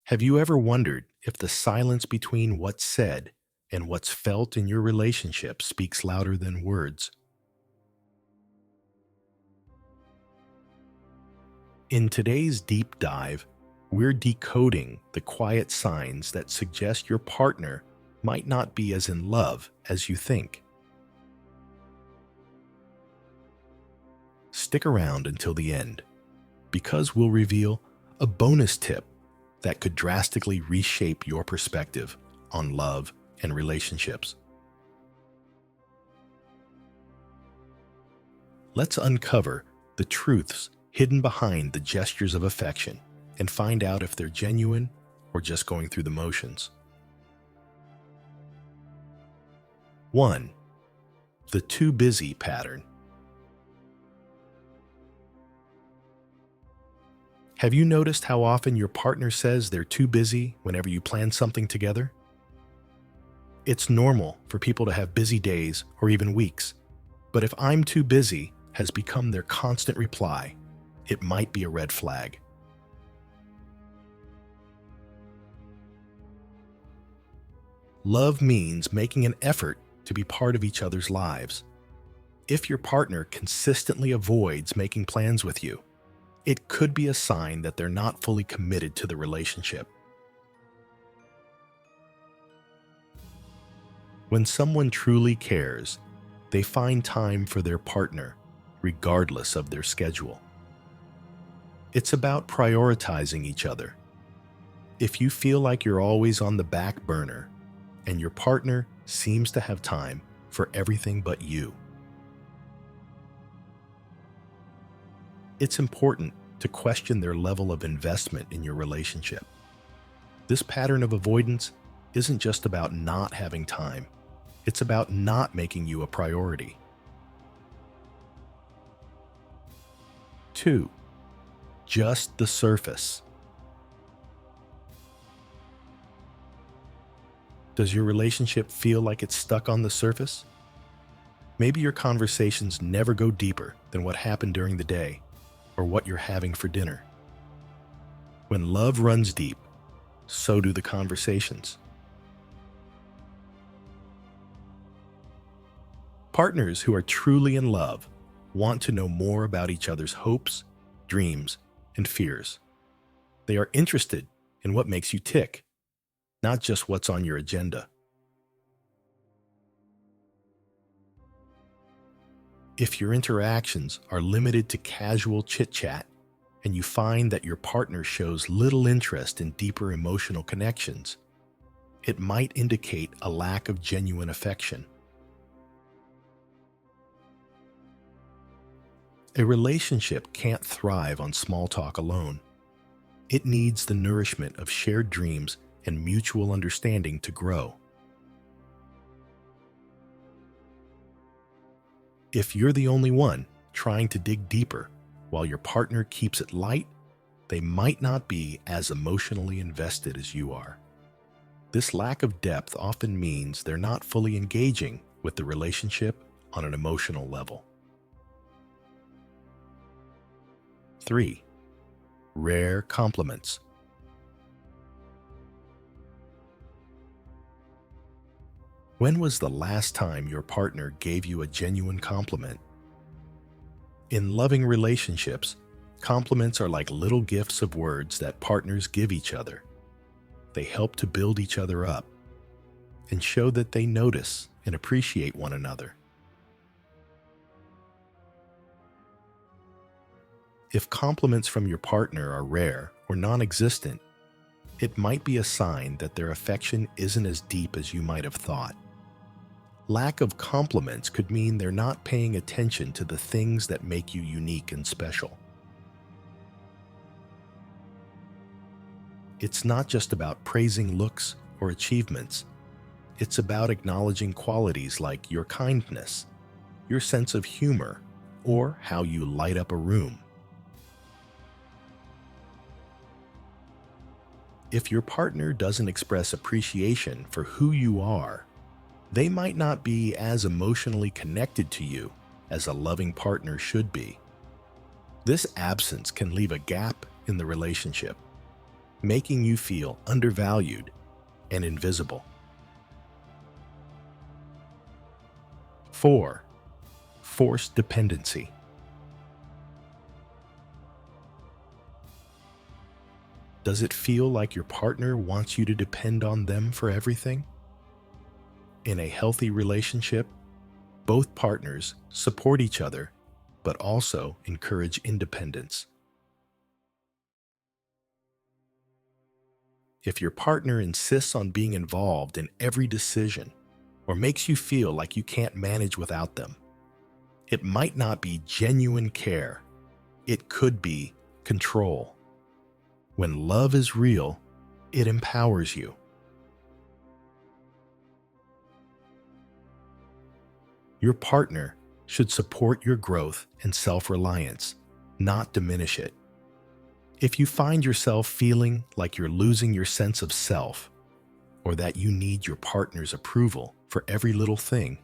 Have you ever wondered if the silence between what's said and what's felt in your relationship speaks louder than words? In today's deep dive, we're decoding the quiet signs that suggest your partner might not be as in love as you think. Stick around until the end, because we'll reveal a bonus tip that could drastically reshape your perspective on love and relationships. Let's uncover the truths hidden behind the gestures of affection and find out if they're genuine or just going through the motions. 1. The too busy pattern. Have you noticed how often your partner says they're too busy whenever you plan something together? It's normal for people to have busy days or even weeks, but if "I'm too busy" has become their constant reply, it might be a red flag. Love means making an effort to be part of each other's lives. If your partner consistently avoids making plans with you, it could be a sign that they're not fully committed to the relationship. When someone truly cares, they find time for their partner, regardless of their schedule. It's about prioritizing each other. If you feel like you're always on the back burner, and your partner seems to have time for everything but you, it's important to question their level of investment in your relationship. This pattern of avoidance isn't just about not having time, it's about not making you a priority. 2. Just the surface. Does your relationship feel like it's stuck on the surface? Maybe your conversations never go deeper than what happened during the day or what you're having for dinner. When love runs deep, so do the conversations. Partners who are truly in love want to know more about each other's hopes, dreams, and fears. They are interested in what makes you tick, not just what's on your agenda. If your interactions are limited to casual chit-chat and you find that your partner shows little interest in deeper emotional connections, it might indicate a lack of genuine affection. A relationship can't thrive on small talk alone. It needs the nourishment of shared dreams and mutual understanding to grow. If you're the only one trying to dig deeper while your partner keeps it light, they might not be as emotionally invested as you are. This lack of depth often means they're not fully engaging with the relationship on an emotional level. 3. Rare compliments. When was the last time your partner gave you a genuine compliment? In loving relationships, compliments are like little gifts of words that partners give each other. They help to build each other up and show that they notice and appreciate one another. If compliments from your partner are rare or non-existent, it might be a sign that their affection isn't as deep as you might have thought. Lack of compliments could mean they're not paying attention to the things that make you unique and special. It's not just about praising looks or achievements. It's about acknowledging qualities like your kindness, your sense of humor, or how you light up a room. If your partner doesn't express appreciation for who you are, they might not be as emotionally connected to you as a loving partner should be. This absence can leave a gap in the relationship. making you feel undervalued and invisible. 4. Forced dependency. Does it feel like your partner wants you to depend on them for everything? In a healthy relationship, both partners support each other, but also encourage independence. If your partner insists on being involved in every decision or makes you feel like you can't manage without them, it might not be genuine care. It could be control. When love is real, it empowers you. Your partner should support your growth and self-reliance, not diminish it. If you find yourself feeling like you're losing your sense of self, or that you need your partner's approval for every little thing,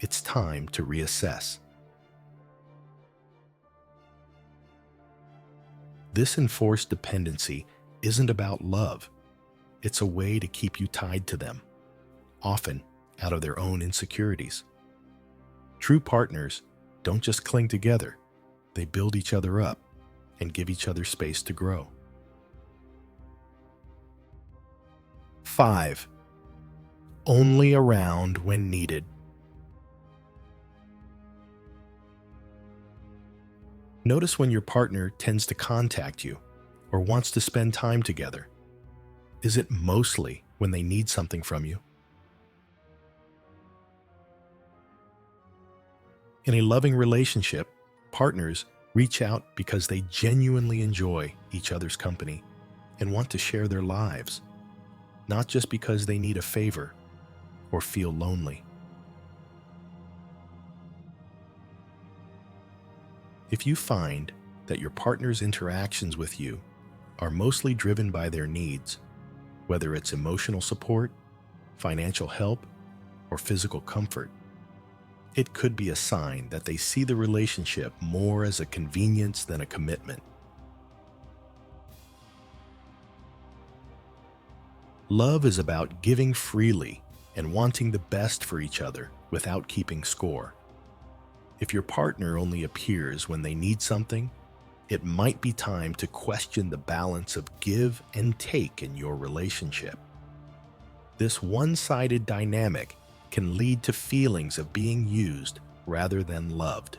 it's time to reassess. This enforced dependency isn't about love. It's a way to keep you tied to them, often out of their own insecurities. True partners don't just cling together, they build each other up and give each other space to grow. 5. Only around when needed. Notice when your partner tends to contact you or wants to spend time together. Is it mostly when they need something from you? In a loving relationship, partners reach out because they genuinely enjoy each other's company and want to share their lives, not just because they need a favor or feel lonely. If you find that your partner's interactions with you are mostly driven by their needs, whether it's emotional support, financial help, or physical comfort, it could be a sign that they see the relationship more as a convenience than a commitment. Love is about giving freely and wanting the best for each other without keeping score. If your partner only appears when they need something, it might be time to question the balance of give and take in your relationship. This one-sided dynamic can lead to feelings of being used rather than loved.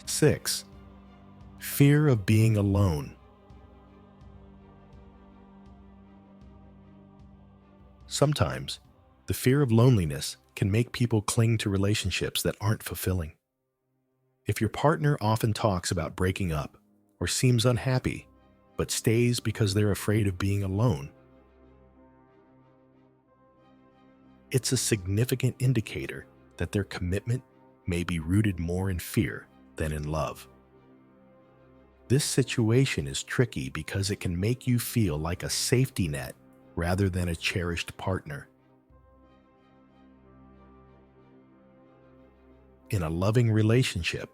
6. Fear of being alone. Sometimes, the fear of loneliness can make people cling to relationships that aren't fulfilling. If your partner often talks about breaking up or seems unhappy, but stays because they're afraid of being alone, it's a significant indicator that their commitment may be rooted more in fear than in love. This situation is tricky because it can make you feel like a safety net rather than a cherished partner. In a loving relationship,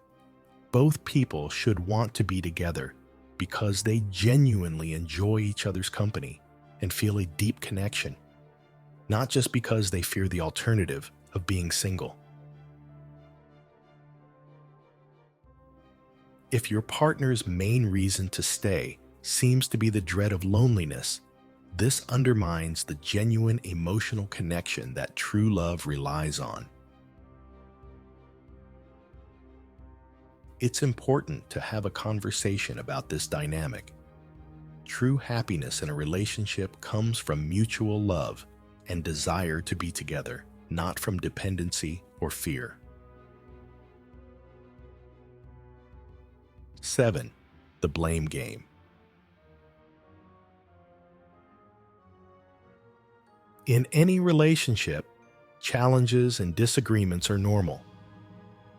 both people should want to be together because they genuinely enjoy each other's company and feel a deep connection, not just because they fear the alternative of being single. If your partner's main reason to stay seems to be the dread of loneliness, this undermines the genuine emotional connection that true love relies on. It's important to have a conversation about this dynamic. True happiness in a relationship comes from mutual love and desire to be together, not from dependency or fear. 7. The blame game. In any relationship, challenges and disagreements are normal.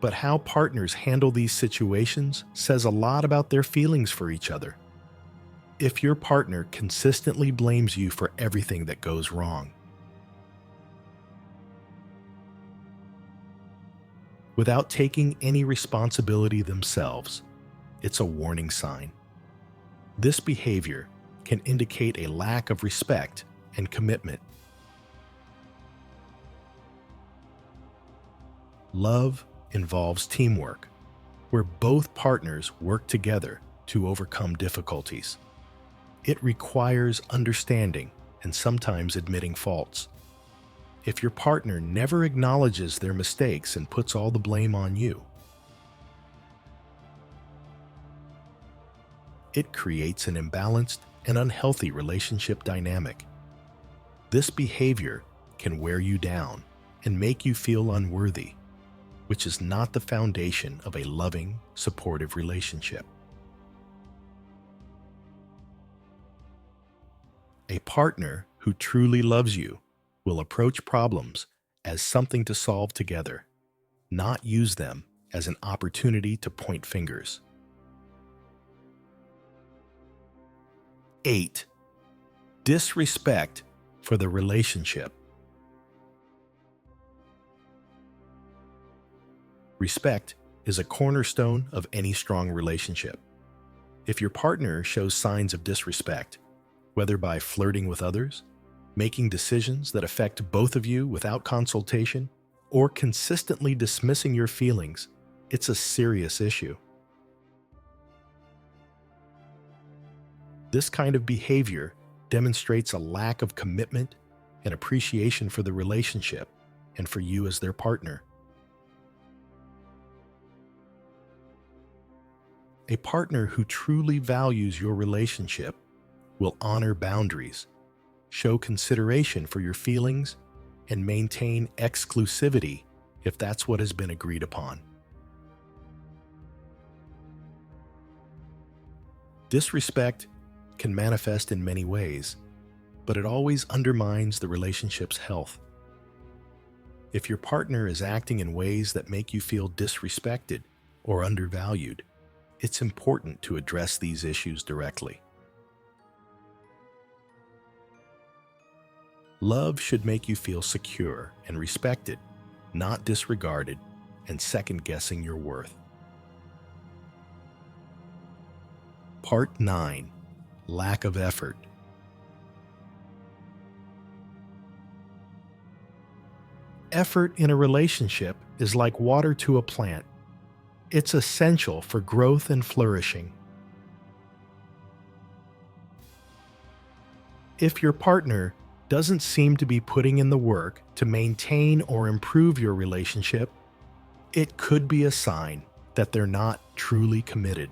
But how partners handle these situations says a lot about their feelings for each other. If your partner consistently blames you for everything that goes wrong, without taking any responsibility themselves, it's a warning sign. This behavior can indicate a lack of respect and commitment. Love involves teamwork, where both partners work together to overcome difficulties. It requires understanding and sometimes admitting faults. If your partner never acknowledges their mistakes and puts all the blame on you, it creates an imbalanced and unhealthy relationship dynamic. This behavior can wear you down and make you feel unworthy, which is not the foundation of a loving, supportive relationship. A partner who truly loves you will approach problems as something to solve together, not use them as an opportunity to point fingers. 8. Disrespect for the relationship. Respect is a cornerstone of any strong relationship. If your partner shows signs of disrespect, whether by flirting with others, making decisions that affect both of you without consultation, or consistently dismissing your feelings, it's a serious issue. This kind of behavior demonstrates a lack of commitment and appreciation for the relationship and for you as their partner. A partner who truly values your relationship will honor boundaries, show consideration for your feelings, and maintain exclusivity if that's what has been agreed upon. Disrespect can manifest in many ways, but it always undermines the relationship's health. If your partner is acting in ways that make you feel disrespected or undervalued, it's important to address these issues directly. Love should make you feel secure and respected, not disregarded and second-guessing your worth. Part 9. Lack of effort. Effort in a relationship is like water to a plant. It's essential for growth and flourishing. If your partner doesn't seem to be putting in the work to maintain or improve your relationship, it could be a sign that they're not truly committed.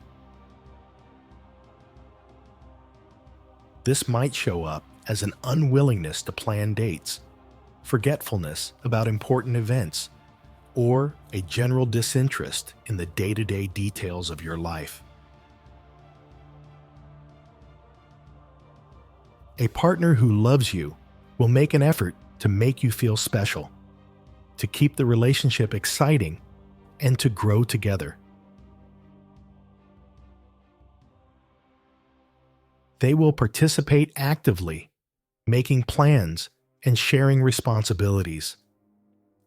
This might show up as an unwillingness to plan dates, forgetfulness about important events, or a general disinterest in the day-to-day details of your life. A partner who loves you will make an effort to make you feel special, to keep the relationship exciting, and to grow together. They will participate actively, making plans and sharing responsibilities.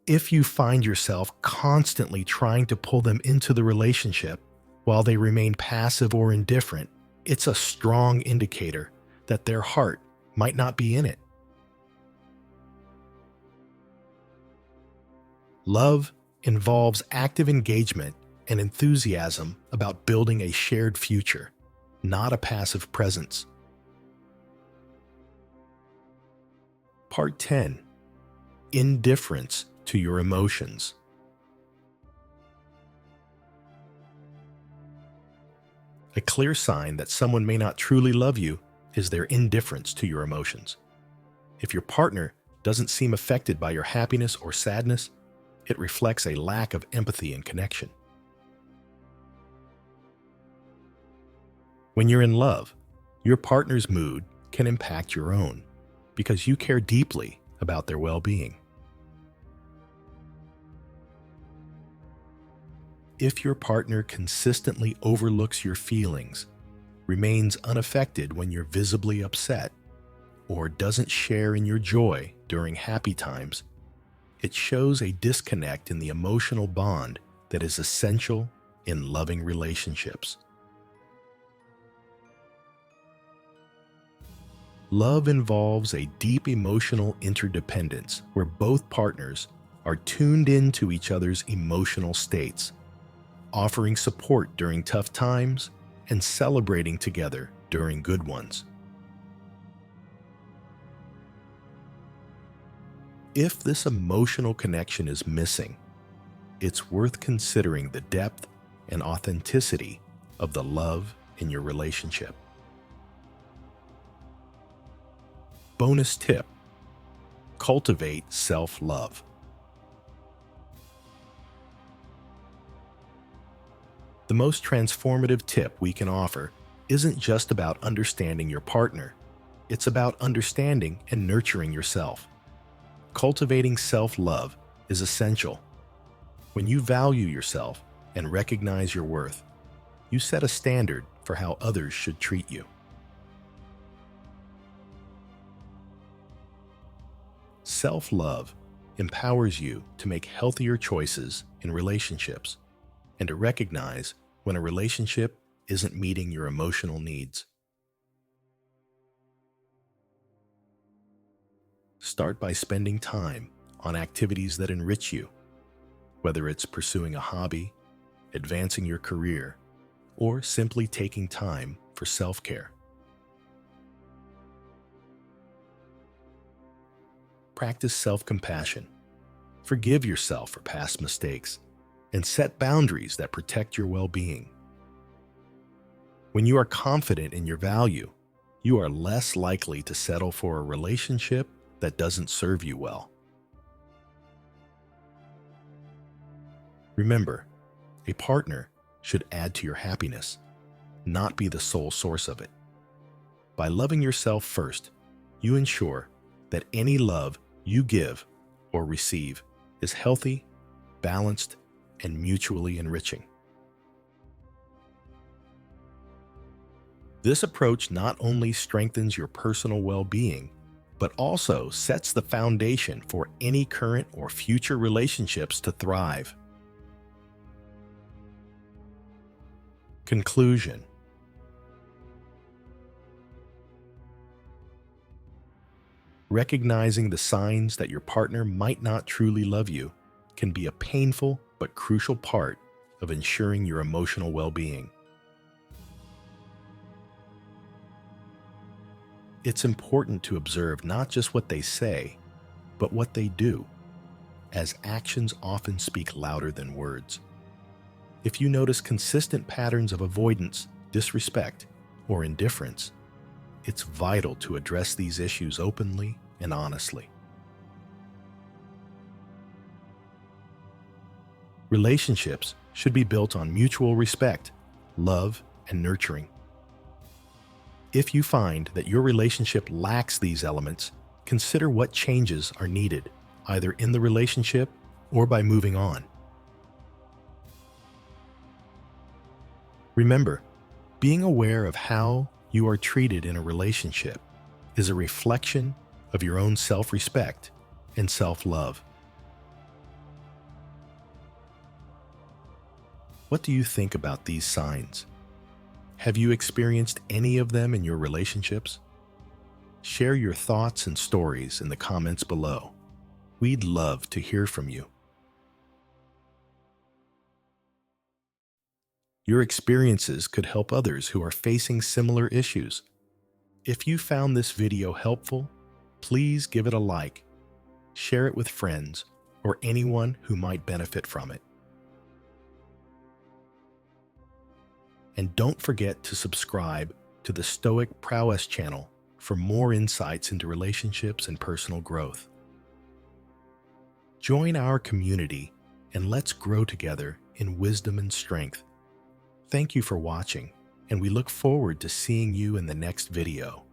If you find yourself constantly trying to pull them into the relationship while they remain passive or indifferent, it's a strong indicator that their heart might not be in it. Love involves active engagement and enthusiasm about building a shared future, not a passive presence. Part 10. Indifference to your emotions. A clear sign that someone may not truly love you is their indifference to your emotions. If your partner doesn't seem affected by your happiness or sadness, it reflects a lack of empathy and connection. When you're in love, your partner's mood can impact your own because you care deeply about their well-being. If your partner consistently overlooks your feelings, remains unaffected when you're visibly upset, or doesn't share in your joy during happy times, it shows a disconnect in the emotional bond that is essential in loving relationships. Love involves a deep emotional interdependence where both partners are tuned into each other's emotional states, offering support during tough times and celebrating together during good ones. If this emotional connection is missing, it's worth considering the depth and authenticity of the love in your relationship. Bonus tip: cultivate self-love. The most transformative tip we can offer isn't just about understanding your partner, it's about understanding and nurturing yourself. Cultivating self-love is essential. When you value yourself and recognize your worth, you set a standard for how others should treat you. Self-love empowers you to make healthier choices in relationships and to recognize when a relationship isn't meeting your emotional needs. Start by spending time on activities that enrich you, whether it's pursuing a hobby, advancing your career, or simply taking time for self-care. Practice self-compassion. Forgive yourself for past mistakes and set boundaries that protect your well-being. When you are confident in your value, you are less likely to settle for a relationship that doesn't serve you well. Remember, a partner should add to your happiness, not be the sole source of it. By loving yourself first, you ensure that any love you give or receive is healthy, balanced, and mutually enriching. This approach not only strengthens your personal well-being, but also sets the foundation for any current or future relationships to thrive. Conclusion: recognizing the signs that your partner might not truly love you can be a painful but crucial part of ensuring your emotional well-being. It's important to observe not just what they say, but what they do, as actions often speak louder than words. If you notice consistent patterns of avoidance, disrespect, or indifference, it's vital to address these issues openly and honestly. Relationships should be built on mutual respect, love, and nurturing. If you find that your relationship lacks these elements, consider what changes are needed, either in the relationship or by moving on. Remember, being aware of how you are treated in a relationship is a reflection of your own self-respect and self-love. What do you think about these signs? Have you experienced any of them in your relationships? Share your thoughts and stories in the comments below. We'd love to hear from you. Your experiences could help others who are facing similar issues. If you found this video helpful, please give it a like, share it with friends, or anyone who might benefit from it. And don't forget to subscribe to the Stoic Prowess channel for more insights into relationships and personal growth. Join our community and let's grow together in wisdom and strength. Thank you for watching, and we look forward to seeing you in the next video.